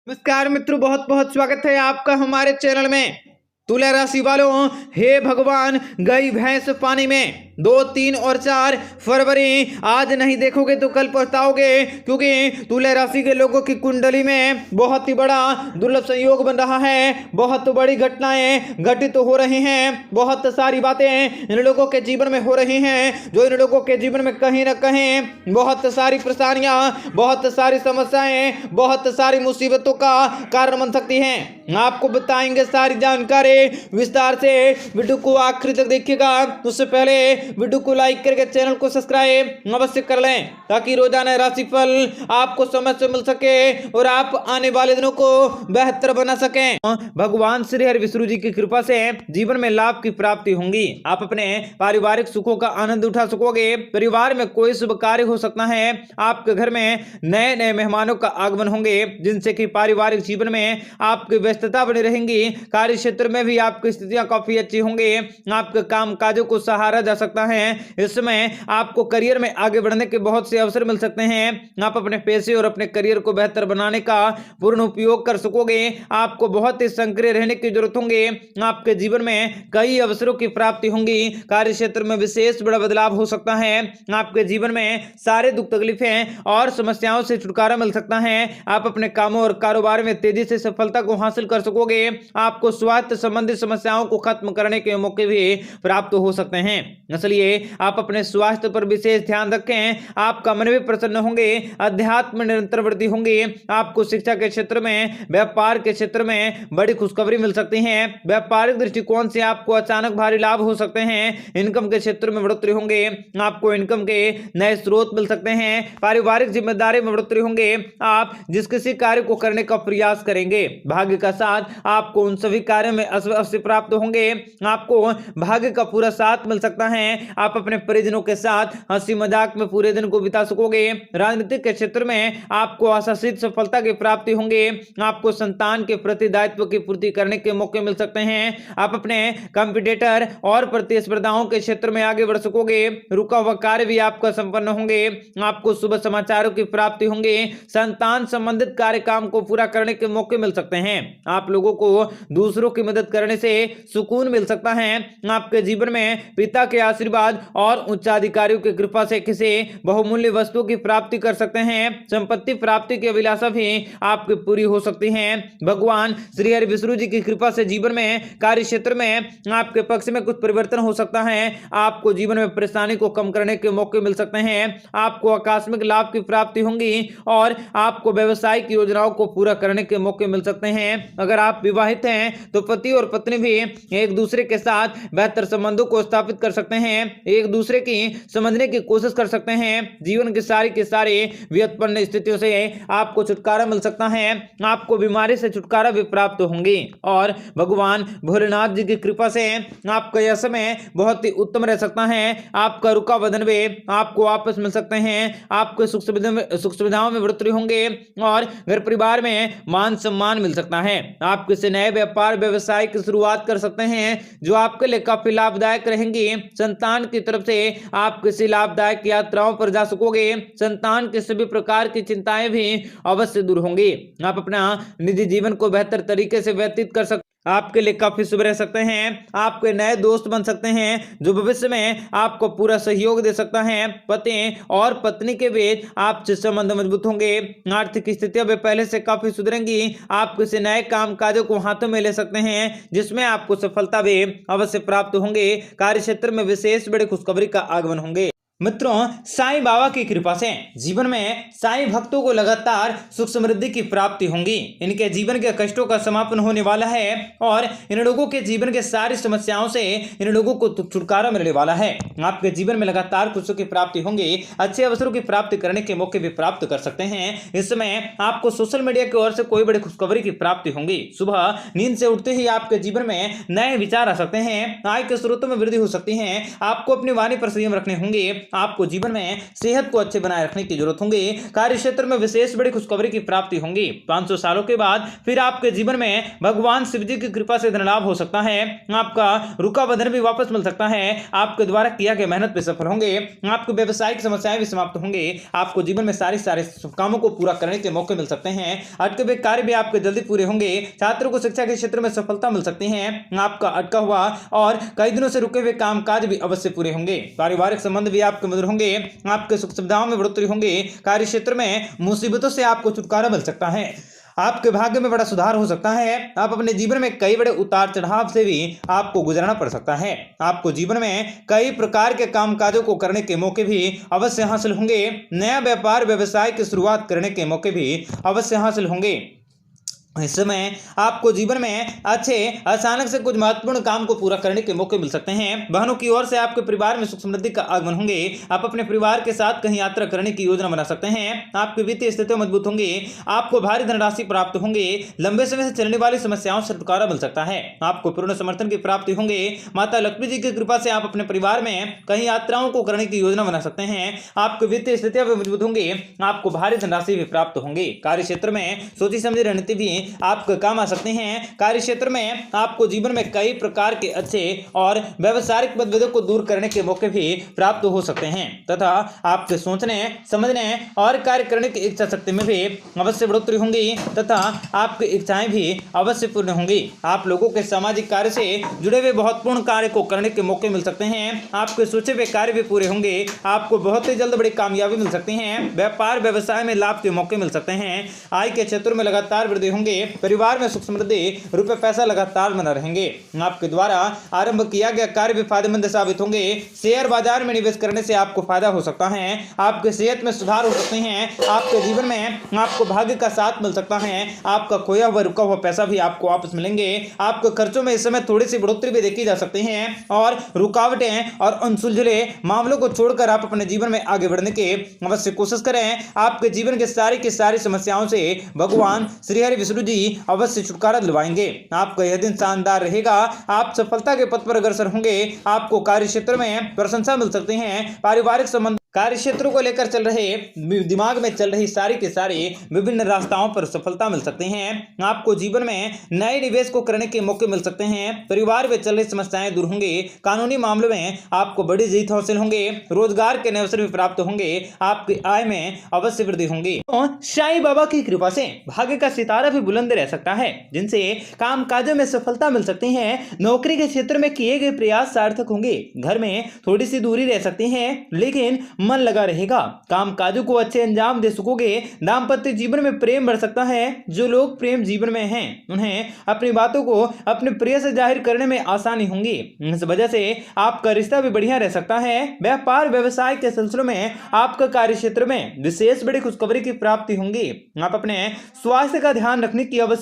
नमस्कार मित्रों, बहुत बहुत स्वागत है आपका हमारे चैनल में। तुला राशि वालों, हे भगवान, गई भैंस पानी में। 2, 3 और 4 फरवरी आज नहीं देखोगे तो कल पछताओगे, क्योंकि तुला राशि के लोगों की कुंडली में बहुत ही बड़ा दुर्लभ संयोग बन रहा है। बहुत बड़ी घटनाएं घटित हो रही हैं, बहुत सारी बातें इन लोगों के जीवन में हो रही हैं, जो इन लोगों के जीवन में कहीं ना कहीं बहुत सारी परेशानियां, बहुत सारी समस्याएं, बहुत सारी मुसीबतों का कारण बन सकती हैं। आपको बताएंगे सारी जानकारी विस्तार से। वीडियो को आखिर तक देखिएगा। उससे पहले वीडियो को लाइक करके चैनल को सब्सक्राइब अवश्य कर लें, ताकि रोजाना राशिफल आपको समय से मिल सके और आप आने वाले दिनों को बेहतर बना सकें। भगवान श्री हरि विष्णु जी की कृपा से जीवन में लाभ की प्राप्ति होंगी। आप अपने पारिवारिक सुखों का आनंद उठा सकोगे। परिवार में कोई शुभ कार्य हो सकता है। आपके घर में नए नए मेहमानों का आगमन होंगे, जिनसे कि पारिवारिक जीवन में आपकी व्यस्तता बनी रहेंगी। कार्य क्षेत्र में भी आपकी स्थितियां काफी अच्छी होंगी। आपके काम काजों को सहारा जा सकता है। इस समय आपको करियर में आगे बढ़ने के बहुत से अवसर मिल सकते हैं। आप अपने पैसे और अपने करियर को बेहतर बनाने का पूर्ण उपयोग कर सकोगे। आपको बहुत ही सक्रिय रहने की जरूरत होगी। आपके जीवन में कई अवसरों की प्राप्ति होंगी। कार्य क्षेत्र में विशेष बड़ा बदलाव हो सकता है। आपके जीवन में सारे दुख तकलीफें और समस्याओं से छुटकारा मिल सकता है। आप अपने कामों और कारोबार में तेजी से सफलता को हासिल कर सकोगे। आपको स्वास्थ्य संबंधी समस्याओं को खत्म करने के मौके भी प्राप्त हो सकते हैं। इसलिए आप अपने स्वास्थ्य पर विशेष ध्यान रखें। आपका मन भी प्रसन्न होंगे। अध्यात्म में निरंतर वृद्धि होंगी। आपको शिक्षा के क्षेत्र में, व्यापार के क्षेत्र में बड़ी खुशखबरी मिल सकती है। व्यापारिक दृष्टिकोण से आपको अचानक भारी लाभ हो सकते हैं। इनकम के क्षेत्र में बढ़ोतरी होंगे। आपको इनकम के नए स्रोत मिल सकते हैं। पारिवारिक जिम्मेदारी में बढ़ोतरी होंगे। आप जिस किसी कार्य को करने का प्रयास करेंगे, भाग्य का साथ आपको उन सभी कार्यों में अवश्य प्राप्त होंगे। आपको भाग्य का पूरा साथ मिल सकता है। आप अपने परिजनों के साथ हंसी मजाक में पूरे दिन को बिता सकोगे। राजनीतिक के क्षेत्र में आपको आशातीत सफलता की प्राप्ति होंगे। आपको संतान के प्रति दायित्व की पूर्ति करने के मौके मिल सकते हैं। आप अपने कंपटीटर और प्रतिस्पर्धाओं के क्षेत्र में आगे बढ़ सकोगे। रुका हुआ कार्य भी आपका संपन्न होंगे। आपको शुभ समाचारों की प्राप्ति होंगे। संतान संबंधित कार्य काम को पूरा करने के मौके मिल सकते हैं। आप लोगों को दूसरों की मदद करने से सुकून मिल सकता है। आपके जीवन में पिता के आशीर्वाद और उच्चाधिकारियों की कृपा से किसी बहुमूल्य वस्तु की प्राप्ति कर सकते हैं। संपत्ति प्राप्ति की अभिलाषा भी आपकी पूरी हो सकती है। भगवान श्री हरि विष्णु जी की कृपा से जीवन में, कार्य क्षेत्र में आपके पक्ष में कुछ परिवर्तन हो सकता है। आपको जीवन में परेशानी को कम करने के मौके मिल सकते हैं। आपको आकस्मिक लाभ की प्राप्ति होंगी और आपको व्यवसायिक योजनाओं को पूरा करने के मौके मिल सकते हैं। अगर आप विवाहित हैं तो पति और पत्नी भी एक दूसरे के साथ बेहतर संबंधों को स्थापित कर सकते हैं। एक दूसरे की समझने की कोशिश कर सकते हैं। जीवन की सारी व्युत्पन्न स्थितियों से आपको छुटकारा मिल सकता है। आपको बीमारी से छुटकारा भी प्राप्त होंगी और भगवान भोलेनाथ जी की कृपा से आपका यह समय बहुत ही उत्तम रह सकता है। आपका रुका वजन भी आपको वापस मिल सकते हैं। आपको सुख सुविधाओं में बढ़ोतरी होंगे और घर परिवार में मान सम्मान मिल सकता है। आप किसी नए व्यापार व्यवसाय की शुरुआत कर सकते हैं, जो आपके लिए काफी लाभदायक रहेंगी। संतान की तरफ से आप किसी लाभदायक यात्राओं पर जा सकोगे। संतान के सभी प्रकार की चिंताएं भी अवश्य दूर होंगी। आप अपना निजी जीवन को बेहतर तरीके से व्यतीत कर सकते, आपके लिए काफी शुभ रह सकते हैं। आपके नए दोस्त बन सकते हैं, जो भविष्य में आपको पूरा सहयोग दे सकता है। पति और पत्नी के बीच आपसे संबंध मजबूत होंगे। आर्थिक स्थितियां भी पहले से काफी सुधरेंगी। आप किसी नए काम काजों को हाथों में ले सकते हैं, जिसमें आपको सफलता भी अवश्य प्राप्त होंगे। कार्य क्षेत्र में विशेष बड़े खुशखबरी का आगमन होंगे। मित्रों, साईं बाबा की कृपा से जीवन में साईं भक्तों को लगातार सुख समृद्धि की प्राप्ति होंगी। इनके जीवन के कष्टों का समापन होने वाला है और इन लोगों के जीवन के सारी समस्याओं से इन लोगों को छुटकारा मिलने वाला है। आपके जीवन में लगातार खुशियों की प्राप्ति होंगी। अच्छे अवसरों की प्राप्ति करने के मौके भी प्राप्त कर सकते हैं। इस समय आपको सोशल मीडिया की ओर से कोई बड़ी खुशखबरी की प्राप्ति होंगी। सुबह नींद से उठते ही आपके जीवन में नए विचार आ सकते हैं। आय के स्रोतों में वृद्धि हो सकती है। आपको अपनी वाणी पर संयम रखने होंगे। आपको जीवन में सेहत को अच्छे बनाए रखने की जरूरत होगी। कार्य क्षेत्र में विशेष बड़ी खुशखबरी की प्राप्ति होंगी। 500 सालों के बाद फिर आपके जीवन में भगवान शिव जी की कृपा से धन लाभ हो सकता है। आपका रुका हुआ धन भी वापस मिल सकता है। आपके द्वारा किया गया मेहनत पे सफल होंगे। आपकी व्यवसायिक समस्याएं भी समाप्त होंगे। आपको जीवन में सारे कामों को पूरा करने के मौके मिल सकते हैं। अटके हुए कार्य भी आपके जल्दी पूरे होंगे। छात्रों को शिक्षा के क्षेत्र में सफलता मिल सकती है। आपका अटका हुआ और कई दिनों से रुके हुए कामकाज भी अवश्य पूरे होंगे। पारिवारिक संबंध भी आपके मधुर होंगे। आपके सुख सुविधाओं में बढ़ोतरी होंगे। कार्य क्षेत्र में मुसीबतों से आपको छुटकारा मिल सकता है। आपके भाग्य में बड़ा सुधार हो सकता है। आप अपने जीवन में कई बड़े उतार चढ़ाव से भी आपको गुजरना पड़ सकता है। आपको जीवन में कई प्रकार के कामकाजों को करने के मौके भी अवश्य हासिल होंगे। नया व्यापार व्यवसाय की शुरुआत करने के मौके भी अवश्य हासिल होंगे। इस समय आपको जीवन में अच्छे अचानक से कुछ महत्वपूर्ण काम को पूरा करने के मौके मिल सकते हैं। बहनों की ओर से आपके परिवार में सुख समृद्धि का आगमन होंगे। आप अपने परिवार के साथ कहीं यात्रा करने की योजना बना सकते हैं। आपकी वित्तीय स्थिति मजबूत होंगे। आपको भारी धनराशि प्राप्त होंगे। लंबे समय से चलने वाली समस्याओं से छुटकारा मिल सकता है। आपको पूर्ण समर्थन की प्राप्ति होंगे। माता लक्ष्मी जी की कृपा से आप अपने परिवार में कहीं यात्राओं को करने की योजना बना सकते हैं। आपकी वित्तीय स्थितियां भी मजबूत होंगे। आपको भारी धनराशि भी प्राप्त होंगे। कार्य क्षेत्र में सोची समझी रणनीति भी आपके काम आ सकते हैं। कार्य क्षेत्र में आपको जीवन में कई प्रकार के अच्छे और व्यवसायिक मतभेदों को दूर करने के मौके भी प्राप्त हो सकते हैं तथा आपके सोचने समझने और कार्य करने की इच्छा शक्ति में भी अवश्य बढ़ोतरी होंगी तथा आपकी इच्छाएं भी अवश्य पूर्ण होंगी। आप लोगों के सामाजिक कार्य से जुड़े हुए महत्वपूर्ण कार्य को करने के मौके मिल सकते हैं। आपके सोचे हुए कार्य भी पूरे होंगे। आपको बहुत ही जल्द बड़ी कामयाबी मिल सकती है। व्यापार व्यवसाय में लाभ के मौके मिल सकते हैं। आय के क्षेत्र में लगातार वृद्धि होंगे। परिवार में सुख समृद्धि रुपए पैसा लगातार बना रहेंगे। आपके द्वारा आरंभ किया गया कार्य भी फायदेमंद साबित होंगे। शेयर बाजार में निवेश करने से आपको फायदा हो सकता है। आपके सेहत में सुधार हो सकते हैं। आपके जीवन में आपको भाग्य का साथ मिल सकता है। आपका खोया हुआ रुका हुआ पैसा भी आपको वापस मिलेंगे। आपके खर्चों में इस समय थोड़ी सी बढ़ोतरी भी देखी जा सकती है और रुकावटें और अनसुलझे मामलों को छोड़कर आप अपने जीवन में आगे बढ़ने की अवश्य कोशिश करें। आपके जीवन के सारी समस्याओं से भगवान श्री हरि विष्णु जी अवश्य छुटकारा दिलवाएंगे। आपका यह दिन शानदार रहेगा। आप सफलता के पथ पर अग्रसर होंगे। आपको कार्य क्षेत्र में प्रशंसा मिल सकती है। पारिवारिक संबंध कार्य क्षेत्रों को लेकर चल रहे दिमाग में चल रही सारी के सारे विभिन्न रास्ताओं पर सफलता मिल सकते हैं। आपको जीवन में नए निवेश को करने के मौके मिल सकते हैं। परिवार में चल रही समस्याएं दूर होंगी। कानूनी मामलों में आपको बड़ी जीत हासिल होंगे। रोजगार के नए अवसर भी प्राप्त होंगे। आपकी आय में अवश्य वृद्धि होंगी। तो साईं बाबा की कृपा से भाग्य का सितारा भी बुलंद रह सकता है, जिनसे काम काजों में सफलता मिल सकती है। नौकरी के क्षेत्र में किए गए प्रयास सार्थक होंगे। घर में थोड़ी सी दूरी रह सकती है, लेकिन मन लगा रहेगा। काम काजों को अच्छे अंजाम दे सकोगे। दाम्पत्य जीवन में प्रेम बढ़ सकता है। जो लोग प्रेम जीवन में हैं, उन्हें अपनी बातों को अपने प्रिय से जाहिर करने में आसानी होंगी। इस वजह से आपका रिश्ता भी बढ़िया रह सकता है। व्यापार व्यवसाय के सिलसिलों में आपका कार्य क्षेत्र में विशेष बड़ी खुशखबरी की प्राप्ति होंगी। आप अपने स्वास्थ्य का ध्यान रखने की आवश्यकता